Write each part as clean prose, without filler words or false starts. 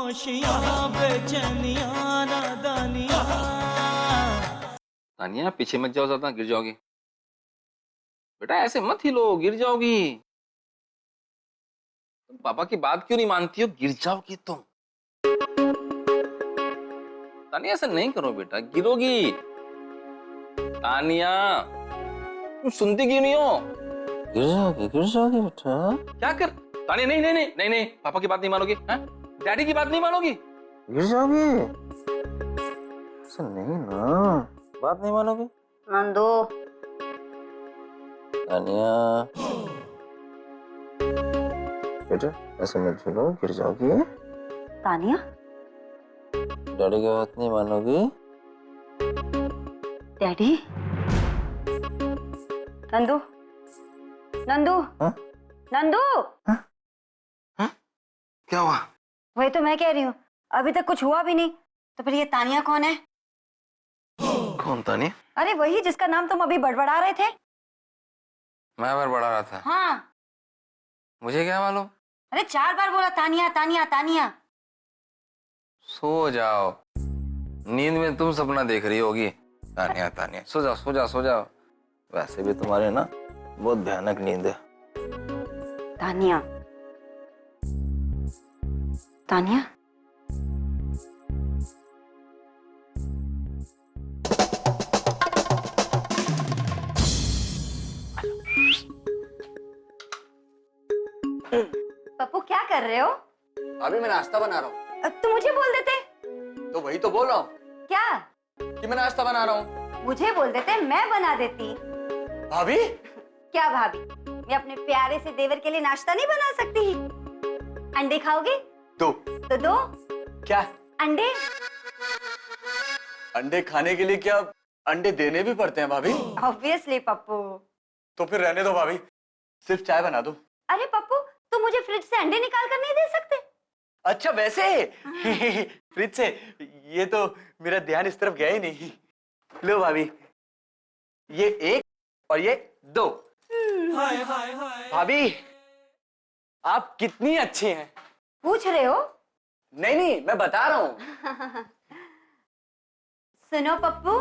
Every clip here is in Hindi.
खामोशियां बेचैनियां नादानियां। तानिया पीछे मत जाओ, ज्यादा गिर जाओगी बेटा, ऐसे मत हिलो, गिर जाओगी। तुम पापा की बात क्यों नहीं मानती हो, गिर जाओगी तुम। तानिया ऐसा नहीं करो बेटा, गिरोगी। तानिया तुम सुनती क्यों नहीं हो? गिर जाओगी बेटा। क्या कर? तानिया नहीं नहीं नहीं नहीं नहीं, पापा की बात नहीं मानोगी? हैं? डैडी की बात नहीं मानोगी? गिर जाओगी। ऐसा नहीं ना, बात नहीं मानोगी। नंदू तानिया बेटा ऐसे मत झूलो, गिर जाओगी। तानिया डैडी की बात नहीं मानोगी? डैडी। नंदू नंदू हाँ? नंदू हाँ? क्या हुआ? वही तो मैं कह रही हूँ, अभी तक कुछ हुआ भी नहीं, तो फिर ये तानिया कौन है? कौन तानिया? अरे वही जिसका नाम तुम अभी बड़बड़ा रहे थे। मैं बड़ा रहा था? हाँ। मुझे क्या मालूम? अरे 4 बार बोला तानिया तानिया तानिया। सो जाओ, नींद में तुम सपना देख रही होगी। तानिया तानिया, सो जाओ सो जाओ सो जाओ। वैसे भी तुम्हारे ना बहुत भयानक नींद है। तानिया तानिया पप्पू क्या कर रहे हो? अभी मैं नाश्ता बना रहा हूँ। तुम मुझे बोल देते। तो वही तो बोल रहा हूँ क्या? कि मैं नाश्ता बना रहा हूँ। मुझे बोल देते, मैं बना देती। भाभी? क्या भाभी? मैं अपने प्यारे से देवर के लिए नाश्ता नहीं बना सकती? अंडे खाओगे? दो। तो दो। क्या? अंडे। अंडे खाने के लिए क्या अंडे देने भी पड़ते हैं भाभी? ऑब्वियसली पप्पू। तो फिर रहने दो भाभी, सिर्फ चाय बना दो। अरे पप्पू, तुम मुझे फ्रिज से अंडे निकाल कर नहीं दे सकते? अच्छा वैसे फ्रिज से, ये तो मेरा ध्यान इस तरफ गया ही नहीं। लो भाभी, ये 1 और ये 2। भाभी आप कितनी अच्छी हैं। पूछ रहे हो? नहीं नहीं, मैं बता रहा हूँ। सुनो पप्पू,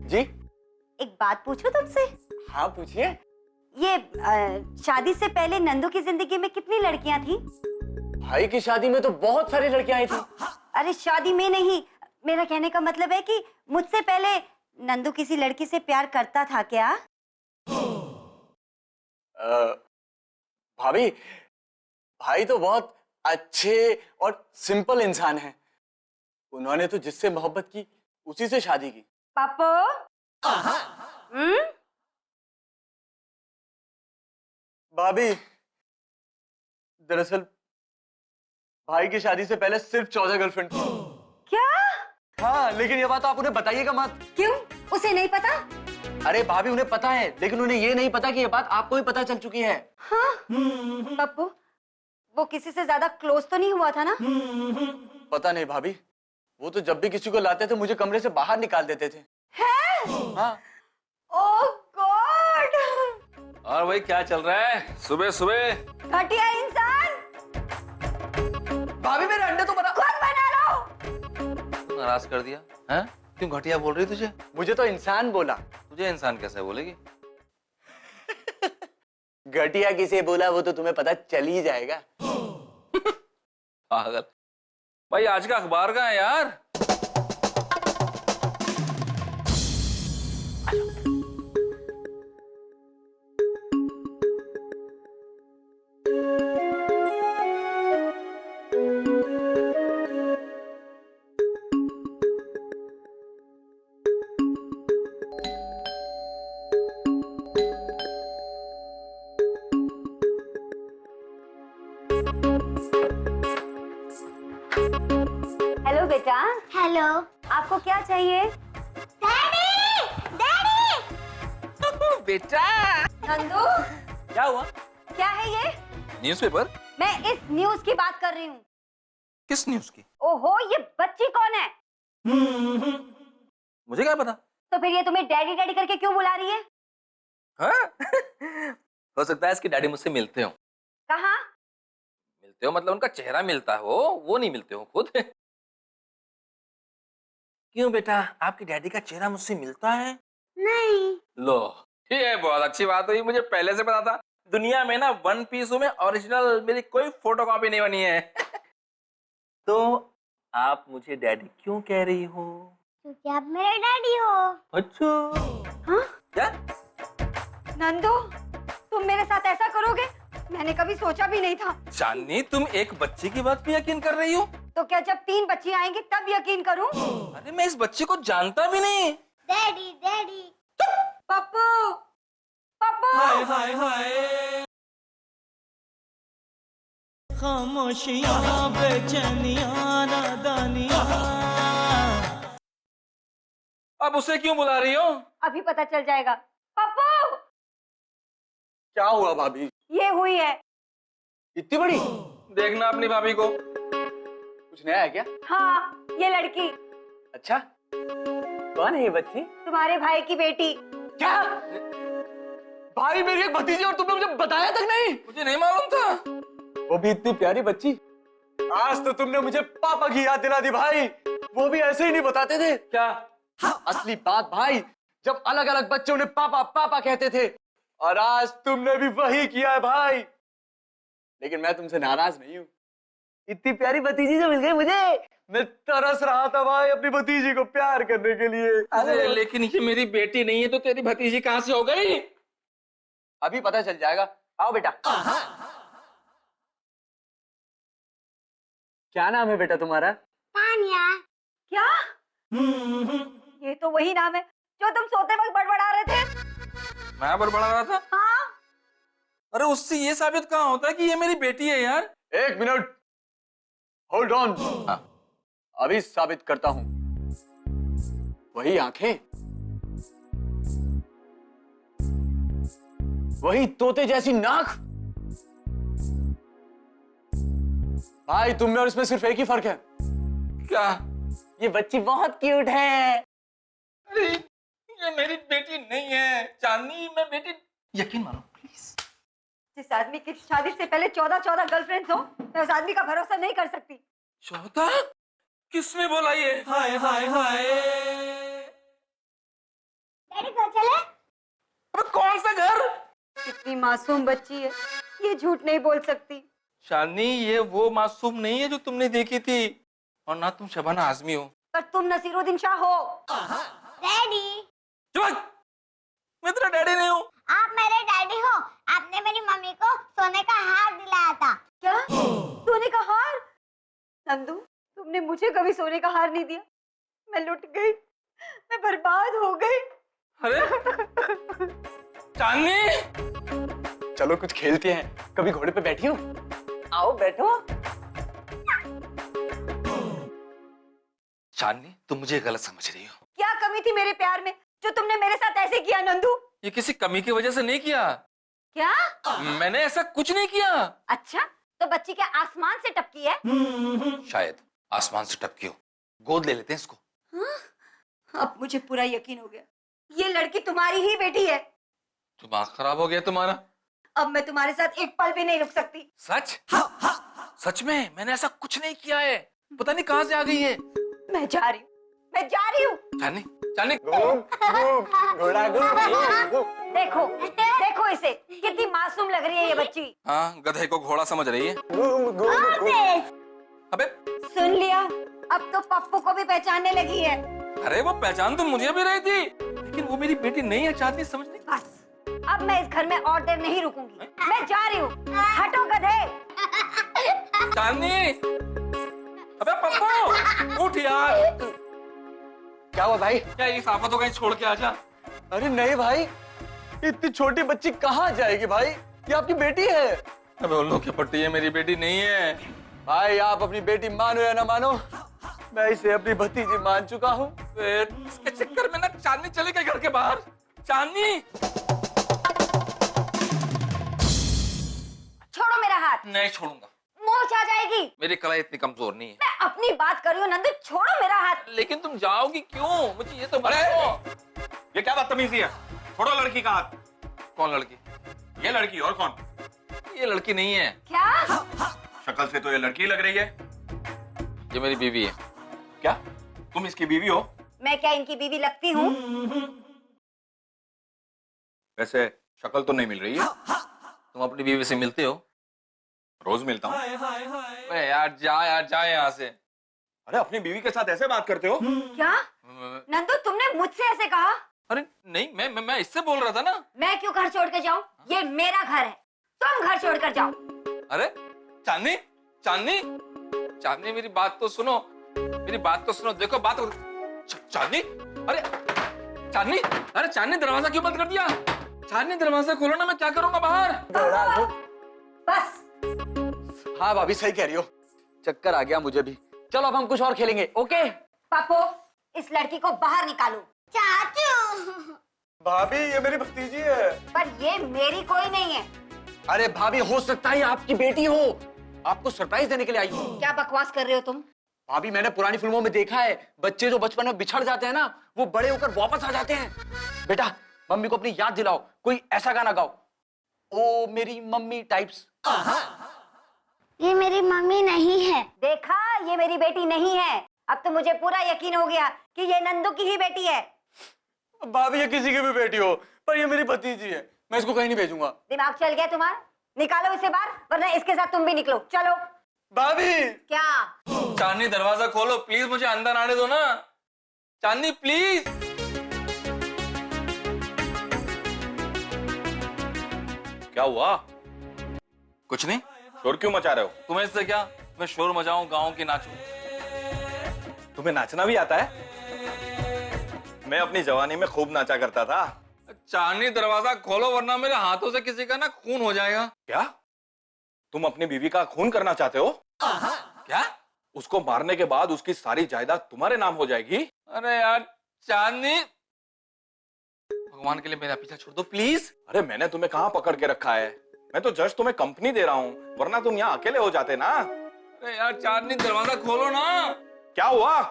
जी? एक बात पूछूं तुमसे? हाँ पूछिए। ये शादी से पहले नंदू की जिंदगी में कितनी लड़कियां थी? भाई की शादी में तो बहुत सारी लड़कियां आई थी। अरे शादी में नहीं, मेरा कहने का मतलब है कि मुझसे पहले नंदू किसी लड़की से प्यार करता था क्या? भाभी, भाई तो बहुत अच्छे और सिंपल इंसान हैं। उन्होंने तो जिससे मोहब्बत की उसी से शादी की। पापो? भाभी, दरअसल भाई की शादी से पहले सिर्फ 14 गर्लफ्रेंड थी। क्या? हाँ, लेकिन ये बात आप उन्हें बताइएगा मत। क्यों? उसे नहीं पता? अरे भाभी उन्हें पता है, लेकिन उन्हें ये नहीं पता कि ये बात आपको ही पता चल चुकी है। हाँ? पप्पू, वो किसी से ज्यादा क्लोज तो नहीं हुआ था ना? पता नहीं भाभी, वो तो जब भी किसी को लाते थे मुझे कमरे से बाहर निकाल देते थे। है? हाँ। ओह गॉड! और भाई क्या चल रहा है सुबह सुबह? घटिया इंसान! भाभी मेरे अंडे तो बना। खुद बना लो। नाराज कर दिया हैं? क्यों घटिया बोल रही तुझे? मुझे तो इंसान बोला। तुझे इंसान कैसे बोलेगी? घटिया किसे बोला वो तो तुम्हें पता चल ही जाएगा। पागल। भाई आज का अखबार कहाँ है यार? हेलो बेटा। हेलो। आपको क्या चाहिए? डैडी! डैडी! बेटा नंदू, क्या हुआ? क्या है ये? न्यूज़पेपर? मैं इस न्यूज की बात कर रही हूँ। किस न्यूज की? ओहो, ये बच्ची कौन है? मुझे क्या पता? तो फिर ये तुम्हें डैडी डैडी करके क्यों बुला रही है? हाँ? हो सकता है इसके डैडी मुझसे मिलते हो। कहाँ? मिलते हो, मतलब उनका चेहरा मिलता हो, वो नहीं मिलते हो खुद। क्यों बेटा, आपके डैडी का चेहरा मुझसे मिलता है? नहीं। लो, ये बहुत अच्छी बात हुई, मुझे पहले से पता था। दुनिया में ना वन पीसों में ओरिजिनल मेरी कोई फोटोकॉपी नहीं बनी है। तो आप मुझे डैडी क्यों कह रही हो? क्योंकि आप मेरे डैडी हो। अच्छा। हाँ? क्या? नंदू, तुम मेरे साथ ऐसा करोगे? मैंने कभी सोचा भी नहीं था। चांदनी, तुम एक बच्चे की बात पे यकीन कर रही हो? तो क्या जब 3 बच्चे आएंगे तब यकीन करूं? अरे मैं इस बच्चे को जानता भी नहीं। Daddy daddy. पप्पू, पप्पू। हाय हाय हाय, खामोशियां बेचैनियां नादानियां। अब उसे क्यों बुला रही हो? अभी पता चल जाएगा। पप्पू, क्या हुआ भाभी? ये हुई है। इतनी बड़ी? देखना अपनी भाभी को। कुछ नया है क्या? हाँ, ये लड़की अच्छा, कौन है ये बच्ची? तुम्हारे भाई की बेटी। क्या? भाई मेरी एक भतीजी और तुमने मुझे बताया तक नहीं? मुझे नहीं मालूम था। वो भी इतनी प्यारी बच्ची। आज तो तुमने मुझे पापा की याद दिला दी भाई। वो भी ऐसे ही नहीं बताते थे। क्या? असली बात भाई, जब अलग अलग बच्चों ने पापा पापा कहते थे, और आज तुमने भी वही किया है भाई। लेकिन मैं तुमसे नाराज नहीं हूँ। इतनी प्यारी भतीजी जो मिल गई मुझे, मैं तरस रहा था भाई अपनी भतीजी को प्यार करने के लिए। अरे लेकिन ये मेरी बेटी नहीं है, तो तेरी भतीजी कहाँ से हो गई? अभी पता चल जाएगा। आओ बेटा। क्या नाम है बेटा तुम्हारा? तानिया। क्या? ये तो वही नाम है जो तुम सोते वक्त बड़बड़ा रहे थे। मैं बड़बड़ा रहा था? हाँ। अरे उससे ये साबित कहाँ होता है कि ये मेरी बेटी है यार? एक मिनट, होल्ड ऑन। हाँ। अभी साबित करता हूं। वही आंखें, वही तोते जैसी नाक। भाई तुम में और इसमें सिर्फ एक ही फर्क है। क्या? ये बच्ची बहुत क्यूट है। अरे ये मेरी बेटी नहीं है चांदनी, मैं बेटी। यकीन मानो प्लीज। जिस आदमी की शादी से पहले 14 गर्लफ्रेंड्स हो, मैं उस आदमी का भरोसा नहीं कर सकती। 14? किसने बोला ये? हाय हाय हाय, डैडी घर चले? अबे कौन सा घर? कितनी मासूम बच्ची है, ये झूठ नहीं बोल सकती। चांदनी, ये वो मासूम नहीं है जो तुमने देखी थी, और ना तुम शबाना आजमी हो। पर तुम नसीरुद्दीन शाह हो। डैडी। चुप! मैं तेरा डैडी नहीं हूँ। आप मेरे डैडी हो। आपने मेरी मम्मी को सोने का हार दिलाया था। क्या? सोने का हार? नंदू, तुमने मुझे कभी सोने का हार नहीं दिया। मैं लुट गई, मैं बर्बाद हो गई। अरे चांदनी, चलो कुछ खेलते हैं। कभी घोड़े पे बैठी हो? आओ बैठो। चांदनी, तुम मुझे गलत समझ रही हो। क्या कमी थी मेरे प्यार में जो तुमने मेरे साथ ऐसे किया नंदू? ये किसी कमी की वजह से नहीं किया। क्या? मैंने ऐसा कुछ नहीं किया। अच्छा, तो बच्ची क्या आसमान से टपकी है? शायद आसमान से टपकी हो। गोद ले लेते हैं इसको। हाँ? अब मुझे पूरा यकीन हो गया, ये लड़की तुम्हारी ही बेटी है। दिमाग खराब हो गया तुम्हारा। अब मैं तुम्हारे साथ एक पल भी नहीं रुक सकती। सच? सच में मैंने ऐसा कुछ नहीं किया है। पता नहीं कहां से आ गई है। मैं जा रही हूँ, मैं जा रही हूँ। चांदनी, चांदनी। घोड़ा देखो, देखो इसे, कितनी मासूम लग रही है ये बच्ची। हाँ, गधे को घोड़ा समझ रही है। अबे सुन लिया, अब तो पप्पू को भी पहचानने लगी है। अरे वो पहचान तो मुझे भी रही थी, लेकिन वो मेरी बेटी नहीं है। चांदनी समझ नहीं। बस, अब मैं इस घर में और देर नहीं रुकूंगी। मैं जा रही हूँ। हटो गधे। चांदनी, अबे पप्पू उठ यार। क्या हुआ भाई? क्या इस आफत को कहीं छोड़ के आजा। अरे नहीं भाई, इतनी छोटी बच्ची कहाँ जाएगी भाई? ये आपकी बेटी है। अबे उल्लू की पट्टी है, मेरी बेटी नहीं है। भाई आप अपनी बेटी मानो या ना मानो, मैं इसे अपनी भतीजी मान चुका हूँ। इसके चक्कर में ना चांदनी चले गई घर के बाहर। चांदनी, छोड़ो मेरा हाथ। नहीं छोड़ूंगा। मोच आ जाएगी। मेरी कलाई इतनी कमजोर नहीं है। मैं अपनी बात कर रही हूँ नंदू, छोड़ो मेरा हाथ। लेकिन तुम जाओगी क्यों? मुझे ये तो बताओ। ये क्या बदतमीजी है? छोड़ो लड़की का हाथ। कौन लड़की? ये लड़की और कौन? ये लड़की नहीं है। क्या? शक्ल से तो ये लड़की लग रही है। ये मेरी बीवी है। क्या तुम इसकी बीवी हो? मैं क्या इनकी बीवी लगती हूँ? वैसे शक्ल तो नहीं मिल रही है। तुम अपनी बीवी से मिलते हो? रोज मिलता हूँ। हाय हाय हाय अबे यार जा यहाँ से। अरे अपनी बीवी के साथ ऐसे बात करते हो? क्या नंदू, तुमने मुझसे ऐसे कहा? अरे नहीं, मैं इससे बोल रहा था ना। मैं क्यों घर छोड़ कर जाऊं? ये मेरा घर है, तुम घर छोड़ कर जाओ। अरे चांदनी चांदनी चांदनी, मेरी बात तो सुनो, मेरी बात तो सुनो। देखो बात चांदनी, अरे चांदनी, अरे चांदनी दरवाजा क्यों बंद कर दिया? चांदनी दरवाजा खोलो ना, मैं क्या करूंगा बाहर? बस हाँ भाभी सही कह रही हो, चक्कर आ गया मुझे भी। चलो अब हम कुछ और खेलेंगे। ओके पापो, इस लड़की को बाहर निकालो। चाचू। भाभी ये मेरी भतीजी है। पर ये मेरी कोई नहीं है। अरे भाभी हो सकता है आपकी बेटी हो, आपको सरप्राइज देने के लिए आई हूँ। क्या बकवास कर रहे हो तुम? भाभी मैंने पुरानी फिल्मों में देखा है, बच्चे जो बचपन में बिछड़ जाते हैं ना, वो बड़े होकर वापस आ जाते हैं। बेटा मम्मी को अपनी याद दिलाओ, कोई ऐसा गाना गाओ, ओ मेरी मम्मी टाइप्स। ये मेरी मम्मी नहीं है। देखा, ये मेरी बेटी नहीं है। अब तो मुझे पूरा यकीन हो गया कि ये नंदू की ही बेटी है। भाभी ये किसी की भी बेटी हो, पर ये मेरी भतीजी है, मैं इसको कहीं नहीं भेजूंगा। दिमाग चल गया तुम्हारा? निकालो इसे बाहर, वरना इसके साथ तुम भी निकलो। चलो। भाभी क्या? चांदनी दरवाजा खोलो प्लीज, मुझे अंदर आने दो ना। चांदनी प्लीज। क्या हुआ? कुछ नहीं। शोर क्यों मचा रहे हो? तुम्हें इससे क्या? मैं शोर मचाऊं, गाँव की नाचूं? तुम्हें नाचना भी आता है? मैं अपनी जवानी में खूब नाचा करता था। चांदनी दरवाजा खोलो, वरना मेरे हाथों से किसी का ना खून हो जाएगा। क्या तुम अपनी बीवी का खून करना चाहते हो? क्या? उसको मारने के बाद उसकी सारी जायदाद तुम्हारे नाम हो जाएगी? अरे यार चांदनी, भगवान के लिए मेरा पीछा छोड़ दो प्लीज। अरे मैंने तुम्हें कहाँ पकड़ के रखा है? मैं तो जस्ट तुम्हें कंपनी दे रहा हूँ, वरना तुम यहाँ अकेले हो जाते ना। अरे यार चांदनी दरवाजा खोलो ना। क्या हुआ?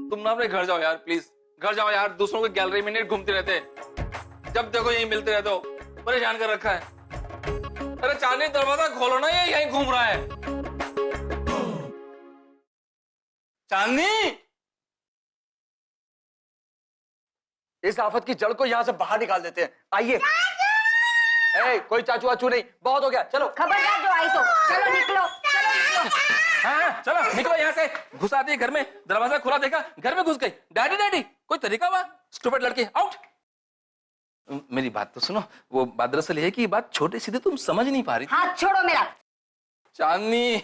तुम ना अपने घर जाओ यार प्लीज, घर जाओ यार। दूसरों की गैलरी में नहीं घूमते रहते, जब देखो यही मिलते रहते हो, परेशान कर रखा है। अरे चांदनी दरवाजा खोलो ना, ये यहीं घूम रहा है। चांदनी, इस आफत की जड़ को यहाँ से बाहर निकाल देते हैं। आइए। कोई चाचू वाचू नहीं, बहुत हो गया, चलो। खबरदार जो आई तो। चलो निकलो, चलो निकलो। हाँ चलो निकलो यहाँ से। घुस आती है घर में, दरवाजा खुला देखा, घर में घुस गई। डैडी डैडी, कोई तरीका हुआ? स्टूपिड लड़की, आउट। मेरी बात तो सुनो। वो बात दरअसल है कि बात छोटी सीधी तुम समझ नहीं पा रही। हाथ छोड़ो मेरा। चांदनी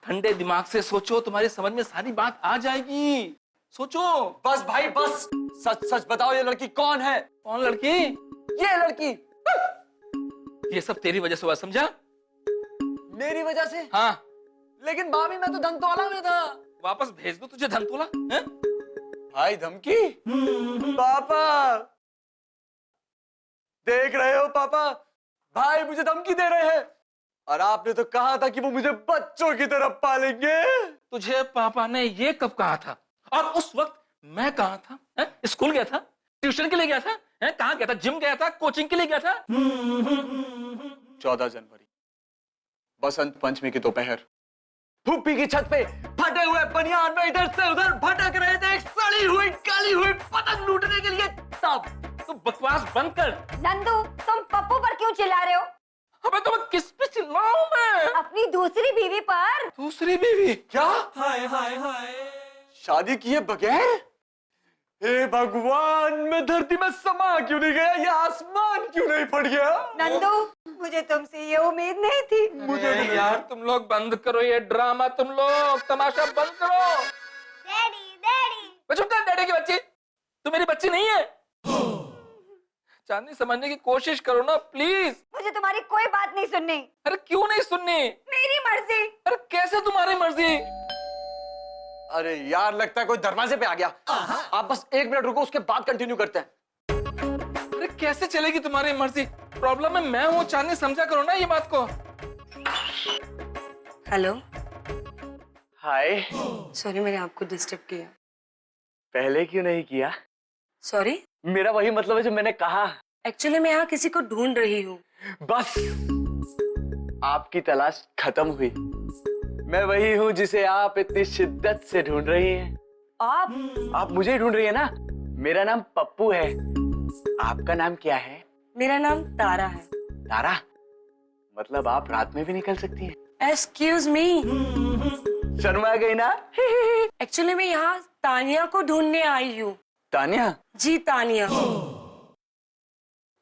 ठंडे दिमाग से सोचो, तुम्हारी समझ में सारी बात आ जाएगी। सोचो। बस भाई बस, सच सच बताओ ये लड़की कौन है? कौन लड़की? ये लड़की। ये सब तेरी वजह से हुआ, समझा? मेरी वजह से? हाँ। लेकिन भाभी मैं तो धनतोला में था। वापस भेज दो तुझे धनतोला। भाई धमकी? पापा देख रहे हो पापा, भाई मुझे धमकी दे रहे हैं, और आपने तो कहा था कि वो मुझे बच्चों की तरह पालेंगे। तुझे पापा ने ये कब कहा था? और उस वक्त मैं कहाँ था? स्कूल गया था, ट्यूशन के लिए गया था, कहाँ गया था? जिम गया था, कोचिंग के लिए गया था। 14 जनवरी बसंत पंचमी की दोपहर, फूफी की छत पे फटे हुए बनियान में इधर से उधर भटक रहे थे, एक सड़ी हुई काली हुई पतंग लूटने के लिए। तब तू बकवास बंद कर। नंदू, तुम पप्पू पर क्यों चिल्ला रहे हो? अबे तो मैं किस पे चिल्लाऊं मैं? अपनी दूसरी बीवी पर। दूसरी बीवी? क्या हाय हाय हाय। शादी किए बगैर? हे भगवान, मैं धरती में समा क्यों नहीं गया? ये आसमान क्यों नहीं फट गया? नंदू, मुझे तुमसे ये उम्मीद नहीं थी। मुझे यार तुम लोग बंद करो ये ड्रामा, तुम लोग तमाशा बंद करो। Daddy daddy. चुप कर डैडी की बच्ची, तू मेरी बच्ची नहीं है। चांदनी समझने की कोशिश करो ना प्लीज। मुझे तुम्हारी कोई बात नहीं सुननी। अरे क्यों नहीं सुननी? मेरी मर्जी। अरे कैसे तुम्हारी मर्जी? अरे यार लगता है कोई दरवाजे पे आ गया। आप बस 1 मिनट रुको, उसके बाद कंटिन्यू करते हैं। अरे कैसे चलेगी तुम्हारी मर्जी? प्रॉब्लम में मैं हूँ चांदनी, समझा करो ना ये बात को। हेलो, हाय। सॉरी मैंने आपको डिस्टर्ब किया। पहले क्यों नहीं किया? सॉरी? मेरा वही मतलब है जो मैंने कहा, एक्चुअली मैं यहाँ किसी को ढूंढ रही हूँ। बस आपकी तलाश खत्म हुई। मैं वही हूँ जिसे आप इतनी शिद्दत से ढूंढ रही हैं। आप मुझे ही ढूंढ रही है ना? मेरा नाम पप्पू है। आपका नाम क्या है? मेरा नाम तारा है। तारा? मतलब आप रात में भी निकल सकती हैं? Excuse me. शर्मा गई ना? एक्चुअली मैं यहाँ तानिया को ढूंढने आई हूँ। तानिया? जी तानिया।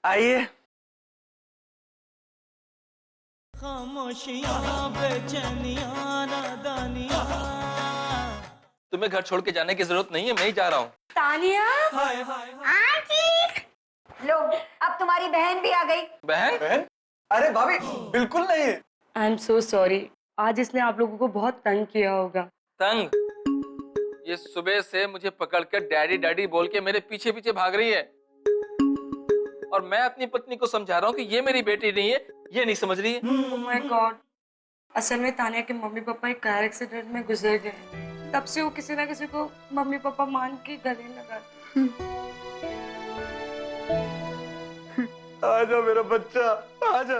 आइए। खामोशियां बेचैनियां नादानियां। तुम्हें घर छोड़ के जाने की जरूरत नहीं है, मैं ही जा रहा हूँ। तानिया। हाय हाय हाय। लो, अब तुम्हारी बहन भी आ गई। बहन? बहन? अरे भाभी, बिल्कुल नहीं। I am so sorry. आज इसने आप लोगों को बहुत तंग किया होगा। तंग? ये सुबह से मुझे पकड़कर डैडी डैडी बोल के मेरे पीछे पीछे भाग रही है, और मैं अपनी पत्नी को समझा रहा हूँ कि ये मेरी बेटी नहीं है, ये नहीं समझ रही है। Oh my God. असल में तानिया के मम्मी पापा एक कार एक्सीडेंट में गुजर गए। तब से वो किसी ना किसी को मम्मी पापा मान के गले लगा। आजा मेरा बच्चा, आजा,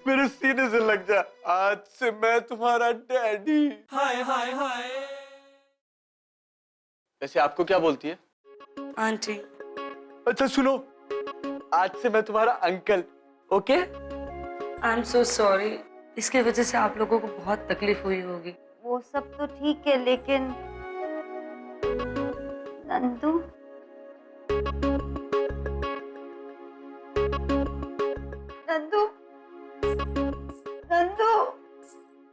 मेरे सीने से लग जा। आज से मैं तुम्हारा डैडी। हाय हाय हाय। वैसे आपको क्या बोलती है? आंटी। अच्छा सुनो, आज से मैं तुम्हारा uncle. Okay? I am so sorry. इसकी वजह से आप लोगों को बहुत तकलीफ हुई होगी। वो सब तो ठीक है, लेकिन नंदू, नंदू, नंदू।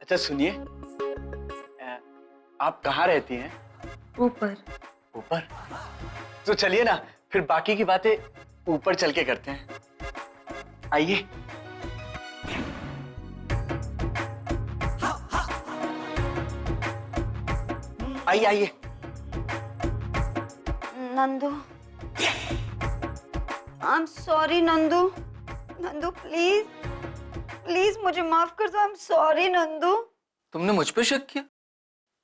अच्छा सुनिए, आप कहाँ रहती हैं? ऊपर। ऊपर? तो चलिए ना, फिर बाकी की बातें ऊपर चल के करते हैं। आइए। आइए आइए। Nandu, I am sorry Nandu. Nandu please, please मुझे माफ कर दो। I am sorry Nandu. तुमने मुझ पे शक किया?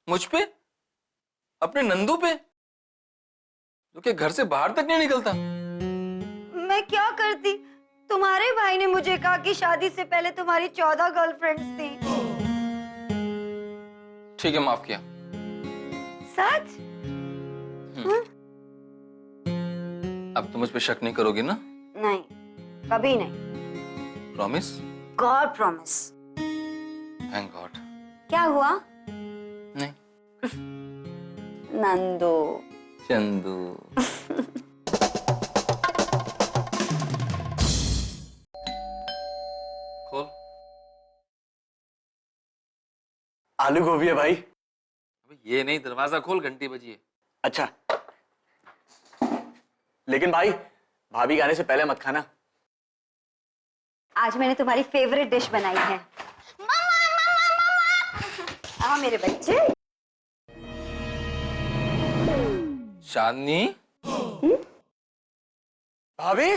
मुझ पे? अपने नंदू पे, जो कि घर से बाहर तक नहीं निकलता? मैं क्या करती? तुम्हारे भाई ने मुझे कहा कि शादी से पहले तुम्हारी 14 गर्लफ्रेंड्स थी। ठीक है, माफ किया। सच? अब तुम मुझ पे शक नहीं करोगी ना? नहीं, कभी नहीं। Promise? God promise. Thank God. क्या हुआ? नहीं। नंदू। चंदू। खोल। आलू गोभी है भाई। अबे ये नहीं, दरवाजा खोल, घंटी बजी है। अच्छा, लेकिन भाई भाभी के आने से पहले मत खाना। आज मैंने तुम्हारी फेवरेट डिश बनाई है। हाँ मेरे बच्चे। चांदनी। भाभी